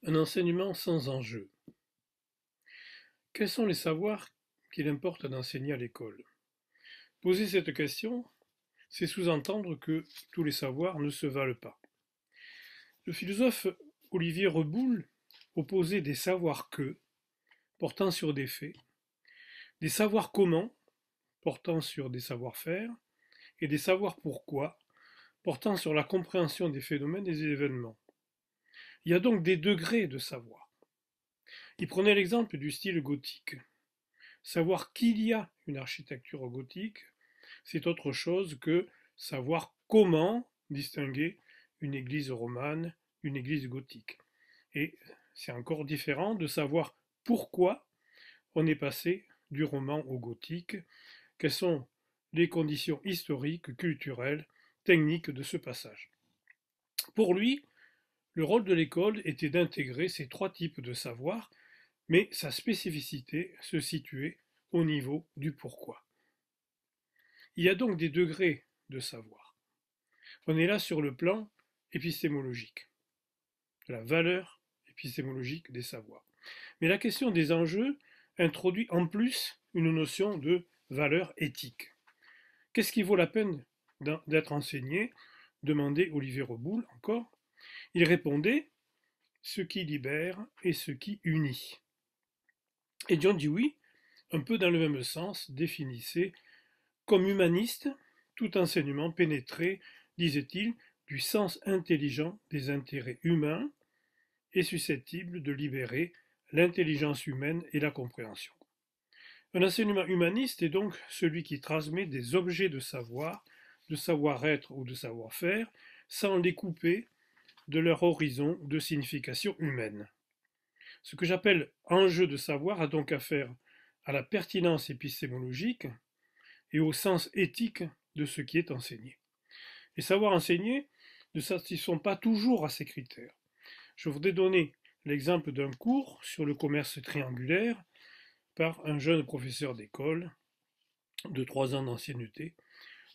Un enseignement sans enjeu. Quels sont les savoirs qu'il importe d'enseigner à l'école? Poser cette question, c'est sous-entendre que tous les savoirs ne se valent pas. Le philosophe Olivier Reboul opposait des savoirs que, portant sur des faits, des savoirs comment, portant sur des savoir-faire, et des savoirs pourquoi, portant sur la compréhension des phénomènes et des événements. Il y a donc des degrés de savoir. Il prenait l'exemple du style gothique. Savoir qu'il y a une architecture gothique, c'est autre chose que savoir comment distinguer une église romane d'une église gothique. Et c'est encore différent de savoir pourquoi on est passé du roman au gothique, quelles sont les conditions historiques, culturelles, techniques de ce passage. Pour lui, le rôle de l'école était d'intégrer ces trois types de savoir, mais sa spécificité se situait au niveau du pourquoi. Il y a donc des degrés de savoir. On est là sur le plan épistémologique, de la valeur épistémologique des savoirs. Mais la question des enjeux introduit en plus une notion de valeur éthique. Qu'est-ce qui vaut la peine d'être enseigné? Demandait Olivier Reboul encore. Il répondait ce qui libère et ce qui unit. Et John Dewey, un peu dans le même sens, définissait comme humaniste tout enseignement pénétré, disait-il, du sens intelligent des intérêts humains et susceptible de libérer l'intelligence humaine et la compréhension. Un enseignement humaniste est donc celui qui transmet des objets de savoir-être ou de savoir-faire, sans les couper de leur horizon de signification humaine. Ce que j'appelle enjeu de savoir a donc affaire à la pertinence épistémologique et au sens éthique de ce qui est enseigné. Les savoirs enseignés ne satisfont pas toujours à ces critères. Je voudrais donner l'exemple d'un cours sur le commerce triangulaire par un jeune professeur d'école de 3 ans d'ancienneté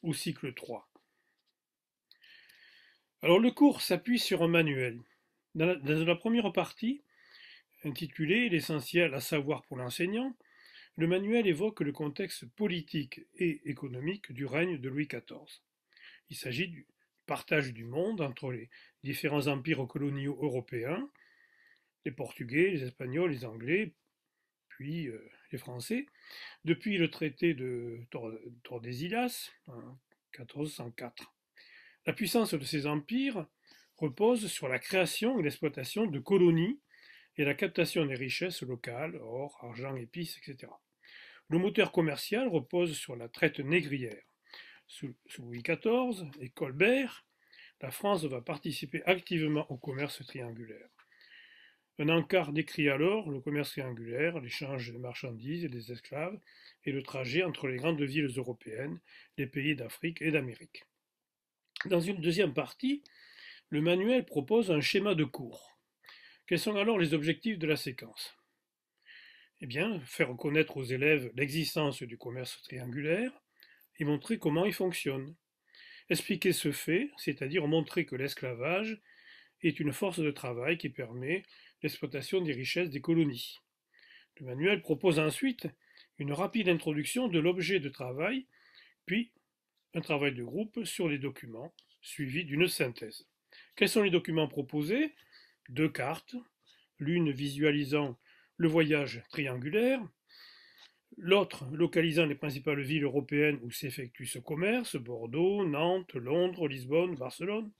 au cycle 3. Alors le cours s'appuie sur un manuel. Dans la première partie, intitulée L'essentiel à savoir pour l'enseignant, le manuel évoque le contexte politique et économique du règne de Louis XIV. Il s'agit du partage du monde entre les différents empires coloniaux européens, les Portugais, les Espagnols, les Anglais, puis les Français, depuis le traité de Tordesillas en 1404. La puissance de ces empires repose sur la création et l'exploitation de colonies et la captation des richesses locales, or, argent, épices, etc. Le moteur commercial repose sur la traite négrière. Sous Louis XIV et Colbert, la France va participer activement au commerce triangulaire. Un encart décrit alors le commerce triangulaire, l'échange des marchandises et des esclaves et le trajet entre les grandes villes européennes, les pays d'Afrique et d'Amérique. Dans une deuxième partie, le manuel propose un schéma de cours. Quels sont alors les objectifs de la séquence? Eh bien, faire reconnaître aux élèves l'existence du commerce triangulaire et montrer comment il fonctionne. Expliquer ce fait, c'est-à-dire montrer que l'esclavage est une force de travail qui permet l'exploitation des richesses des colonies. Le manuel propose ensuite une rapide introduction de l'objet de travail, puis un travail de groupe sur les documents, suivi d'une synthèse. Quels sont les documents proposés? 2 cartes, l'une visualisant le voyage triangulaire, l'autre localisant les principales villes européennes où s'effectue ce commerce, Bordeaux, Nantes, Londres, Lisbonne, Barcelone.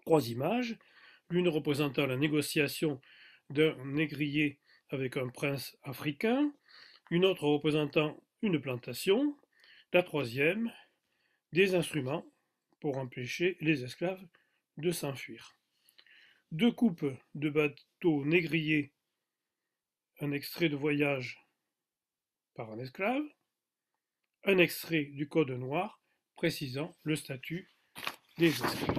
3 images, l'une représentant la négociation d'un négrier avec un prince africain, une autre représentant une plantation, la troisième, des instruments pour empêcher les esclaves de s'enfuir. 2 coupes de bateaux négriers, un extrait de voyage par un esclave, un extrait du code noir précisant le statut des esclaves.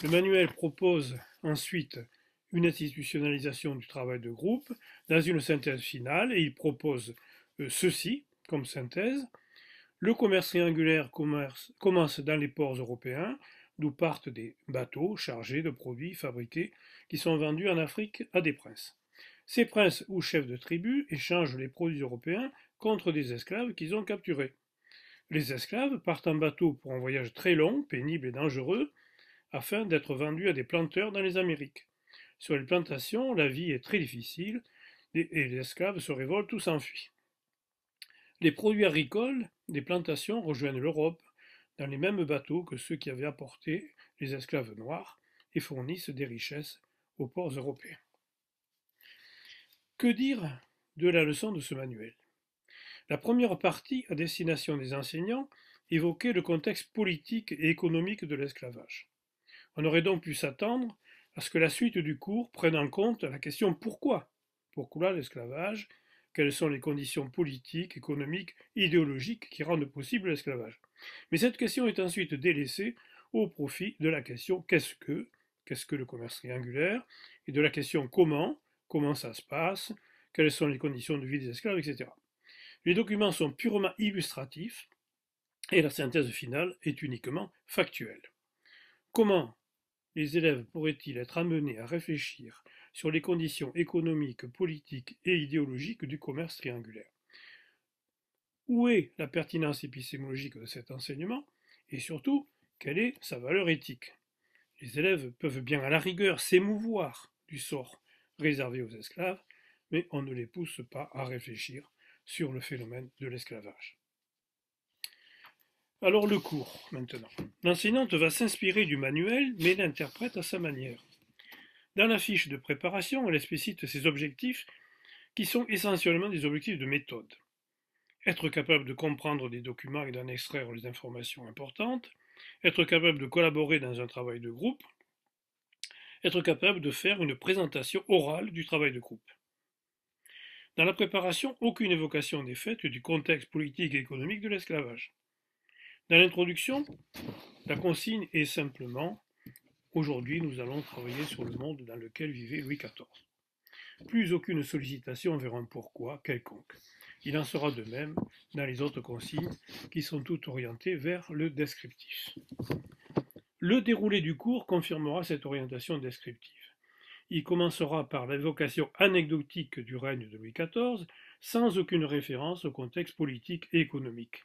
Le manuel propose ensuite une institutionnalisation du travail de groupe dans une synthèse finale et il propose ceci comme synthèse. Le commerce triangulaire commence dans les ports européens, d'où partent des bateaux chargés de produits fabriqués qui sont vendus en Afrique à des princes. Ces princes ou chefs de tribu échangent les produits européens contre des esclaves qu'ils ont capturés. Les esclaves partent en bateau pour un voyage très long, pénible et dangereux, afin d'être vendus à des planteurs dans les Amériques. Sur les plantations, la vie est très difficile et les esclaves se révoltent ou s'enfuient. Les produits agricoles des plantations rejoignent l'Europe dans les mêmes bateaux que ceux qui avaient apporté les esclaves noirs et fournissent des richesses aux ports européens. Que dire de la leçon de ce manuel? La première partie, à destination des enseignants, évoquait le contexte politique et économique de l'esclavage. On aurait donc pu s'attendre à ce que la suite du cours prenne en compte la question pourquoi? Pourquoi l'esclavage? Quelles sont les conditions politiques, économiques, idéologiques qui rendent possible l'esclavage? Mais cette question est ensuite délaissée au profit de la question qu'est-ce que le commerce triangulaire, et de la question comment ça se passe, quelles sont les conditions de vie des esclaves, etc. Les documents sont purement illustratifs et la synthèse finale est uniquement factuelle. Comment les élèves pourraient-ils être amenés à réfléchir sur les conditions économiques, politiques et idéologiques du commerce triangulaire? Où est la pertinence épistémologique de cet enseignement? Et surtout, quelle est sa valeur éthique? Les élèves peuvent bien à la rigueur s'émouvoir du sort réservé aux esclaves, mais on ne les pousse pas à réfléchir sur le phénomène de l'esclavage. Alors le cours, maintenant. L'enseignante va s'inspirer du manuel, mais l'interprète à sa manière. Dans la fiche de préparation, elle explicite ses objectifs, qui sont essentiellement des objectifs de méthode. Être capable de comprendre des documents et d'en extraire les informations importantes, être capable de collaborer dans un travail de groupe, être capable de faire une présentation orale du travail de groupe. Dans la préparation, aucune évocation n'est faite du contexte politique et économique de l'esclavage. Dans l'introduction, la consigne est simplement « Aujourd'hui, nous allons travailler sur le monde dans lequel vivait Louis XIV ». Plus aucune sollicitation vers un pourquoi quelconque. Il en sera de même dans les autres consignes qui sont toutes orientées vers le descriptif. Le déroulé du cours confirmera cette orientation descriptive. Il commencera par l'évocation anecdotique du règne de Louis XIV, sans aucune référence au contexte politique et économique.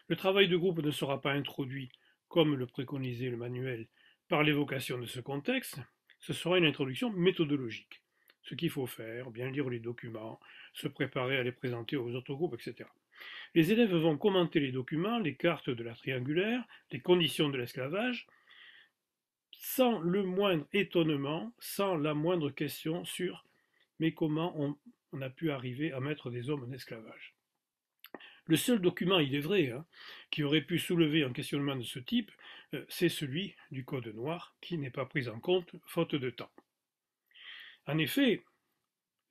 Le travail de groupe ne sera pas introduit, comme le préconisait le manuel, par l'évocation de ce contexte, ce sera une introduction méthodologique. Ce qu'il faut faire, bien lire les documents, se préparer à les présenter aux autres groupes, etc. Les élèves vont commenter les documents, les cartes de la triangulaire, les conditions de l'esclavage, sans le moindre étonnement, sans la moindre question sur mais comment on a pu arriver à mettre des hommes en esclavage. Le seul document, il est vrai, qui aurait pu soulever un questionnement de ce type, c'est celui du Code noir, qui n'est pas pris en compte, faute de temps. En effet,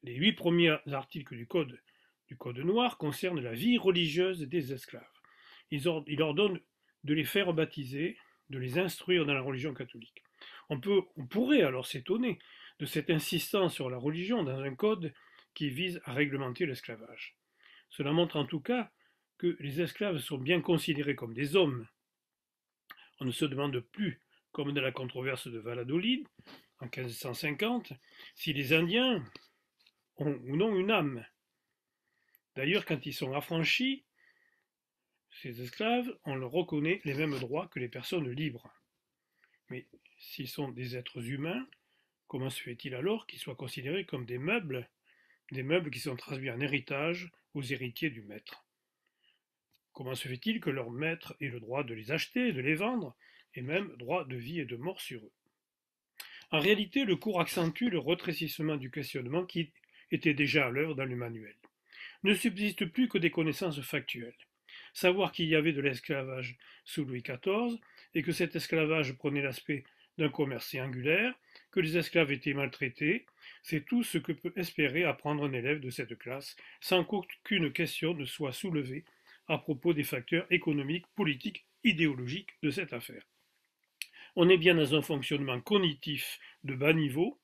les 8 premiers articles du Code noir concernent la vie religieuse des esclaves. Il ordonne de les faire baptiser, de les instruire dans la religion catholique. On pourrait alors s'étonner de cette insistance sur la religion dans un code qui vise à réglementer l'esclavage. Cela montre en tout cas que les esclaves sont bien considérés comme des hommes. On ne se demande plus, comme dans la controverse de Valladolid, en 1550, si les Indiens ont ou non une âme. D'ailleurs, quand ils sont affranchis, ces esclaves, on leur reconnaît les mêmes droits que les personnes libres. Mais s'ils sont des êtres humains, comment se fait-il alors qu'ils soient considérés comme des meubles qui sont transmis en héritage aux héritiers du maître? Comment se fait-il que leur maître ait le droit de les acheter, de les vendre, et même droit de vie et de mort sur eux? En réalité, le cours accentue le rétrécissement du questionnement qui était déjà à l'œuvre dans le manuel. Ne subsiste plus que des connaissances factuelles. Savoir qu'il y avait de l'esclavage sous Louis XIV et que cet esclavage prenait l'aspect d'un commerce triangulaire, que les esclaves étaient maltraités, c'est tout ce que peut espérer apprendre un élève de cette classe sans qu'aucune question ne soit soulevée à propos des facteurs économiques, politiques, idéologiques de cette affaire. On est bien dans un fonctionnement cognitif de bas niveau.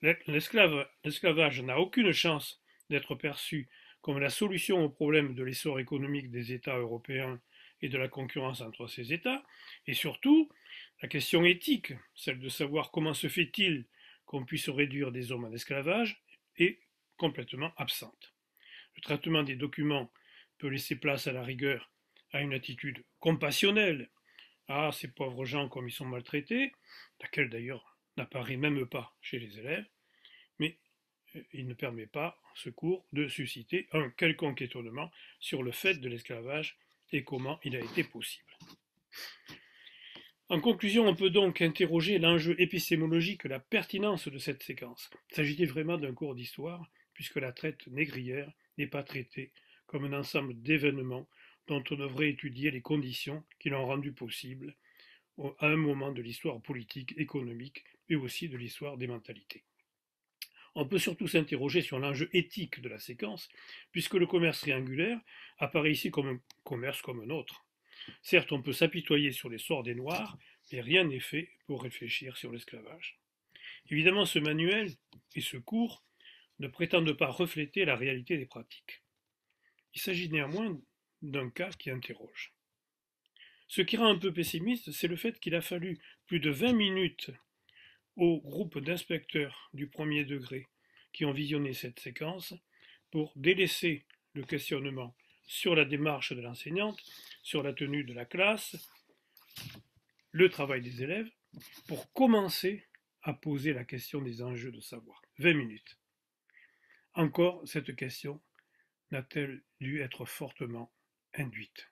L'esclavage n'a aucune chance d'être perçu comme la solution au problème de l'essor économique des États européens et de la concurrence entre ces États, et surtout, La question éthique, celle de savoir comment se fait-il qu'on puisse réduire des hommes en esclavage, est complètement absente. Le traitement des documents peut laisser place à la rigueur à une attitude compassionnelle. Ah, ces pauvres gens comme ils sont maltraités, laquelle d'ailleurs n'apparaît même pas chez les élèves, mais il ne permet pas, ce cours, de susciter un quelconque étonnement sur le fait de l'esclavage et comment il a été possible. En conclusion, on peut donc interroger l'enjeu épistémologique et la pertinence de cette séquence. S'agit-il vraiment d'un cours d'histoire, puisque la traite négrière n'est pas traitée comme un ensemble d'événements dont on devrait étudier les conditions qui l'ont rendu possible à un moment de l'histoire politique, économique et aussi de l'histoire des mentalités. On peut surtout s'interroger sur l'enjeu éthique de la séquence, puisque le commerce triangulaire apparaît ici comme un commerce comme un autre. Certes, on peut s'apitoyer sur les sorts des Noirs, mais rien n'est fait pour réfléchir sur l'esclavage. Évidemment, ce manuel et ce cours ne prétendent pas refléter la réalité des pratiques. Il s'agit néanmoins d'un cas qui interroge. Ce qui rend un peu pessimiste, c'est le fait qu'il a fallu plus de 20 minutes au groupe d'inspecteurs du premier degré qui ont visionné cette séquence pour délaisser le questionnement sur la démarche de l'enseignante, sur la tenue de la classe, le travail des élèves, pour commencer à poser la question des enjeux de savoir. 20 minutes. Encore, cette question n'a-t-elle dû être fortement induite?